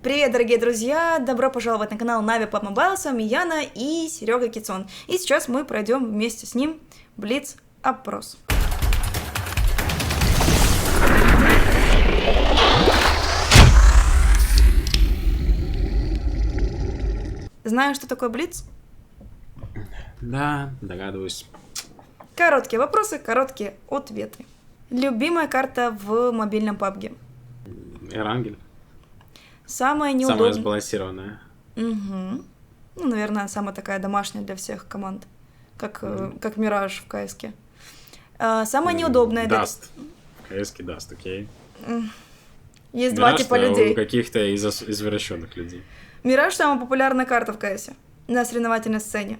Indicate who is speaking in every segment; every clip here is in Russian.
Speaker 1: Привет, дорогие друзья! Добро пожаловать на канал Нави Pub Mobile. С вами Яна и Серега Китсон. И сейчас мы пройдем вместе с ним блиц-опрос. Знаешь, что такое блиц?
Speaker 2: Да, догадываюсь.
Speaker 1: Короткие вопросы, короткие ответы. Любимая карта в мобильном PUBG?
Speaker 2: Эрангель.
Speaker 1: Самая
Speaker 2: Самая
Speaker 1: неудобная...
Speaker 2: сбалансированная.
Speaker 1: Угу. Ну, наверное, самая такая домашняя для всех команд. Как Мираж в КСке. Самая неудобная...
Speaker 2: Даст. КСки Даст, окей.
Speaker 1: Есть два типа людей.
Speaker 2: У каких-то извращенных людей.
Speaker 1: Мираж самая популярная карта в КСе. На соревновательной сцене.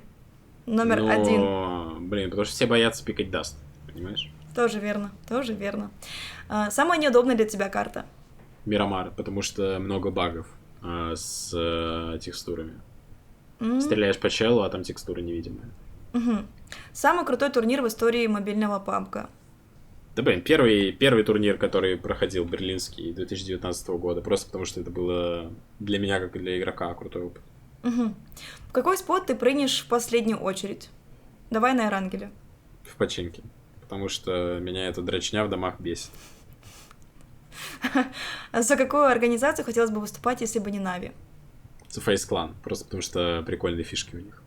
Speaker 1: Номер один.
Speaker 2: Блин, потому что все боятся пикать Даст. Понимаешь?
Speaker 1: Тоже верно, тоже верно. Самая неудобная для тебя карта?
Speaker 2: Мирамар, потому что много багов с текстурами. Стреляешь по челу, а там текстура невидимая.
Speaker 1: Самый крутой турнир в истории мобильного PUBG?
Speaker 2: Да, блин, первый турнир, который проходил, берлинский, 2019 года, просто потому что это было для меня, как и для игрока, крутой опыт.
Speaker 1: В какой спот ты прыгнешь в последнюю очередь? Давай на Эрангеле.
Speaker 2: В починке. Потому что меня эта дрочня в домах бесит.
Speaker 1: За какую организацию хотелось бы выступать, если бы не Нави?
Speaker 2: The Face Clan. Просто потому что прикольные фишки у них.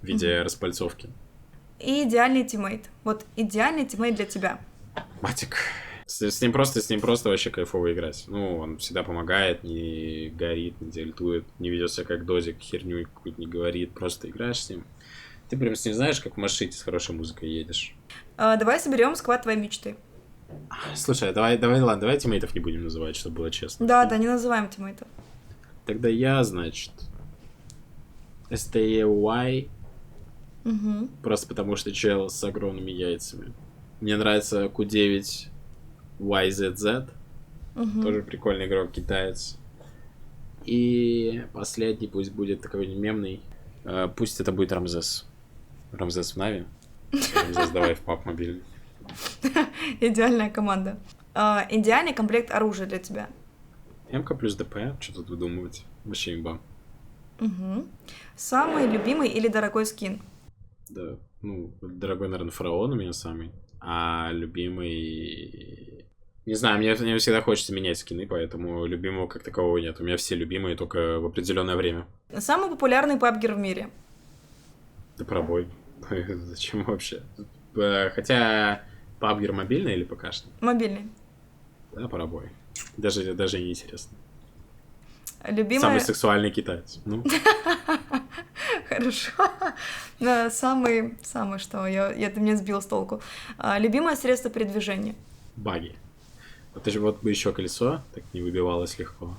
Speaker 2: В виде распальцовки.
Speaker 1: И идеальный тиммейт. Вот идеальный тиммейт для тебя.
Speaker 2: Матик. С ним просто вообще кайфово играть. Ну, он всегда помогает, не горит, не дельтует, не ведет себя как дозик, херню какую-то не говорит. Просто играешь с ним. Ты прям с ним знаешь, как в машине с хорошей музыкой едешь.
Speaker 1: Давай соберем сквад твоей мечты.
Speaker 2: Слушай, давай тиммейтов не будем называть, чтобы было честно.
Speaker 1: Да, не называем тиммейтов.
Speaker 2: Тогда я, значит, STY, просто потому что чел с огромными яйцами. Мне нравится Q9 YZZ, тоже прикольный игрок, китаец. И последний пусть будет такой мемный, пусть это будет Рамзес. Рамзес в Нави. Рамзес давай в PUBG мобильный.
Speaker 1: Идеальная команда. Идеальный комплект оружия для тебя?
Speaker 2: МК плюс ДП, что тут выдумывать? Вообще имба.
Speaker 1: Самый любимый или дорогой скин?
Speaker 2: Да, дорогой, наверное, фараон у меня самый. А любимый... Не знаю, мне всегда хочется менять скины, поэтому любимого как такового нет. У меня все любимые только в определенное время.
Speaker 1: Самый популярный пабгер в мире? Да
Speaker 2: пробой. Зачем вообще? Хотя пабгер мобильный или ПКшный?
Speaker 1: Мобильный. Да,
Speaker 2: пробой. Даже не интересно.
Speaker 1: Любимая...
Speaker 2: Самый сексуальный китаец.
Speaker 1: Хорошо. Самый что? Ты меня сбил с толку. Любимое средство передвижения?
Speaker 2: Баги. Вот бы еще колесо так не выбивалось легко.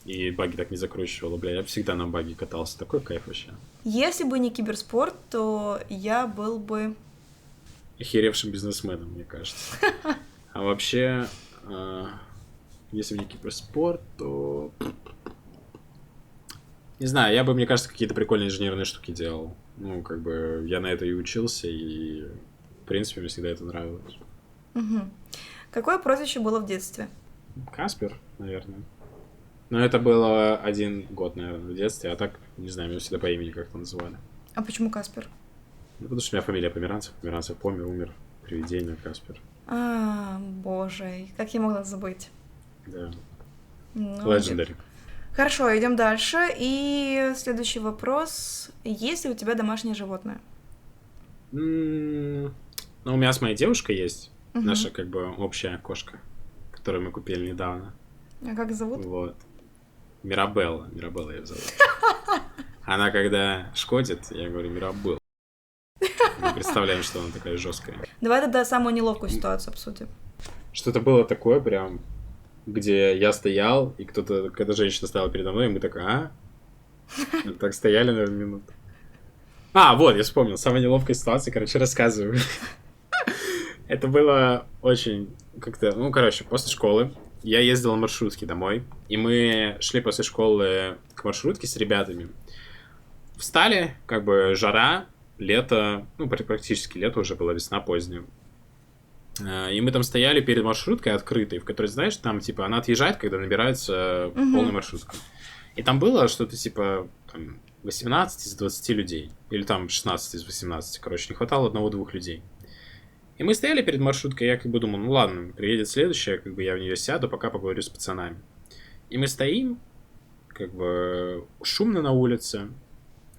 Speaker 2: И баги так не закручивало, бля. Я всегда на баги катался. Такой кайф вообще.
Speaker 1: Если бы не киберспорт, то я был бы...
Speaker 2: охеревшим бизнесменом, мне кажется. А вообще, если бы не киберспорт, то... Не знаю, я бы, мне кажется, какие-то прикольные инженерные штуки делал. Я на это и учился, и, в принципе, мне всегда это нравилось.
Speaker 1: Какое прозвище было в детстве?
Speaker 2: Каспер, наверное. Но это было 1 год, наверное, в детстве, а так, не знаю, меня всегда по имени как-то называли.
Speaker 1: А почему Каспер?
Speaker 2: Потому что у меня фамилия Померанцев. Померанцев помер, умер. Привидение, Каспер.
Speaker 1: Боже, как я могла забыть?
Speaker 2: Да. Legendary.
Speaker 1: Хорошо, идем дальше. И следующий вопрос. Есть ли у тебя домашнее животное?
Speaker 2: У меня с моей девушкой есть. Наша, общая кошка, которую мы купили недавно.
Speaker 1: А как зовут?
Speaker 2: Вот. Мирабелла ее зовут. Она когда шкодит, я говорю, Мирабелла. Мы представляем, что она такая жесткая.
Speaker 1: Давай тогда самую неловкую ситуацию обсудим.
Speaker 2: Что-то было такое прям, где я стоял, и когда женщина стояла передо мной, и мы так стояли, наверное, минуту. Вот, я вспомнил. Самая неловкая ситуация, рассказываю. Это было очень после школы я ездил на маршрутке домой, и мы шли после школы к маршрутке с ребятами. Встали, жара, лето, практически лето уже было, весна поздняя. И мы там стояли перед маршруткой открытой, в которой, знаешь, там, типа, она отъезжает, когда набирается полная маршрутка. И там было что-то, типа, там, 18 из 20 людей. Или там 16 из 18, короче, не хватало одного-двух людей. И мы стояли перед маршруткой, и я как бы думал, ну ладно, приедет следующая, как бы я в нее сяду, пока поговорю с пацанами. И мы стоим, как бы шумно на улице.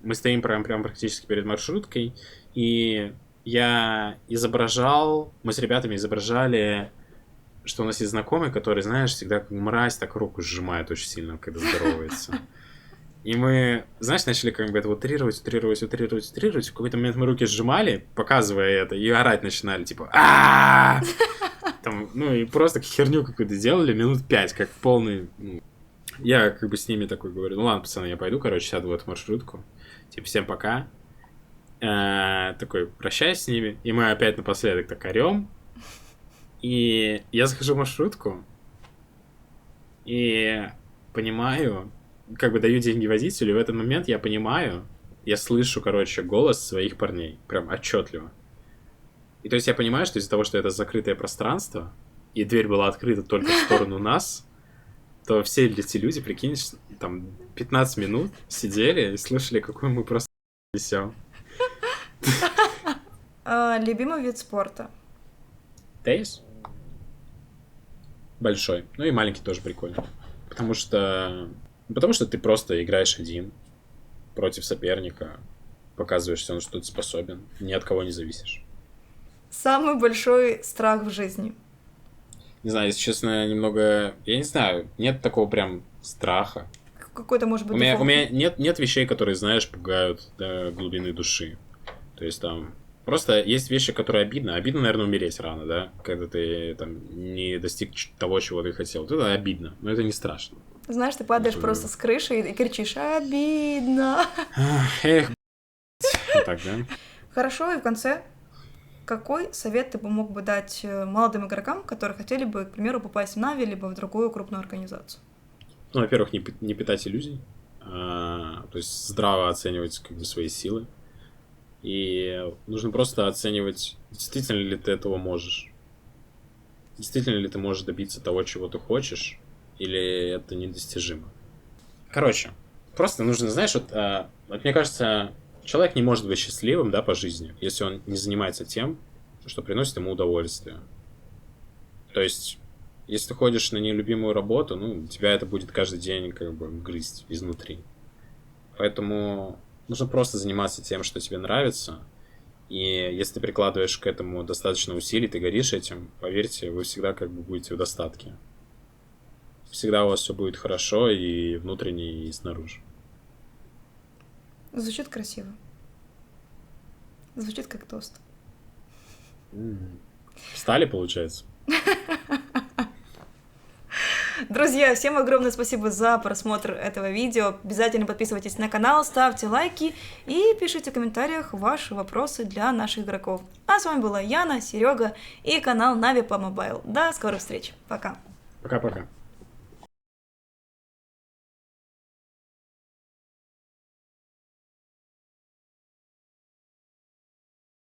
Speaker 2: Мы стоим прям практически перед маршруткой, и я изображал, мы с ребятами изображали, что у нас есть знакомый, который, знаешь, всегда как мразь так руку сжимает очень сильно, когда здоровается. И мы, знаешь, начали как бы это утрировать. В какой-то момент мы руки сжимали, показывая это, и орать начинали, типа там, ну и просто херню какую-то делали минут 5, как полный... Я как бы с ними такой говорю, ну ладно, пацаны, я пойду, короче, сяду в эту маршрутку. Типа, всем пока. Такой, прощаюсь с ними. И мы опять напоследок так орем. И я захожу в маршрутку. И понимаю, как бы даю деньги водителю. И в этот момент я понимаю, я слышу, короче, голос своих парней. Прям отчетливо. И то есть я понимаю, что из-за того, что это закрытое пространство, и дверь была открыта только в сторону нас, то все эти люди, прикинь, там 15 минут сидели и слышали, какой мы просто несем.
Speaker 1: Любимый вид спорта?
Speaker 2: Теннис? Большой. Ну и маленький тоже прикольно. Потому что ты просто играешь один против соперника, показываешь, на что ты способен, ни от кого не зависишь.
Speaker 1: Самый большой страх в жизни?
Speaker 2: Не знаю, если честно, немного... Я не знаю, нет такого прям страха.
Speaker 1: Какой-то, может быть,
Speaker 2: У меня нет вещей, которые, знаешь, пугают до глубины души. То есть там... Просто есть вещи, которые обидно. Обидно, наверное, умереть рано, да? Когда ты там не достиг того, чего ты хотел. Это обидно, но это не страшно.
Speaker 1: Знаешь, ты падаешь просто с крыши и кричишь «Обидно!»
Speaker 2: Эх, вот так, да?
Speaker 1: Хорошо, и в конце... Какой совет ты бы мог бы дать молодым игрокам, которые хотели бы, к примеру, попасть в Нави, либо в другую крупную организацию?
Speaker 2: Ну, во-первых, не питать иллюзий. То есть здраво оценивать как бы свои силы. И нужно просто оценивать, действительно ли ты этого можешь. Действительно ли ты можешь добиться того, чего ты хочешь, или это недостижимо. Короче, просто нужно, знаешь, вот мне кажется... Человек не может быть счастливым, да, по жизни, если он не занимается тем, что приносит ему удовольствие. То есть, если ты ходишь на нелюбимую работу, ну, тебя это будет каждый день как бы грызть изнутри. Поэтому нужно просто заниматься тем, что тебе нравится. И если ты прикладываешь к этому достаточно усилий, ты горишь этим, поверьте, вы всегда как бы будете в достатке. Всегда у вас все будет хорошо и внутренне, и снаружи.
Speaker 1: Звучит красиво. Звучит как тост.
Speaker 2: Встали, получается?
Speaker 1: Друзья, всем огромное спасибо за просмотр этого видео. Обязательно подписывайтесь на канал, ставьте лайки и пишите в комментариях ваши вопросы для наших игроков. А с вами была Яна, Серега и канал Нави по Mobile. До скорых встреч. Пока.
Speaker 2: Пока-пока.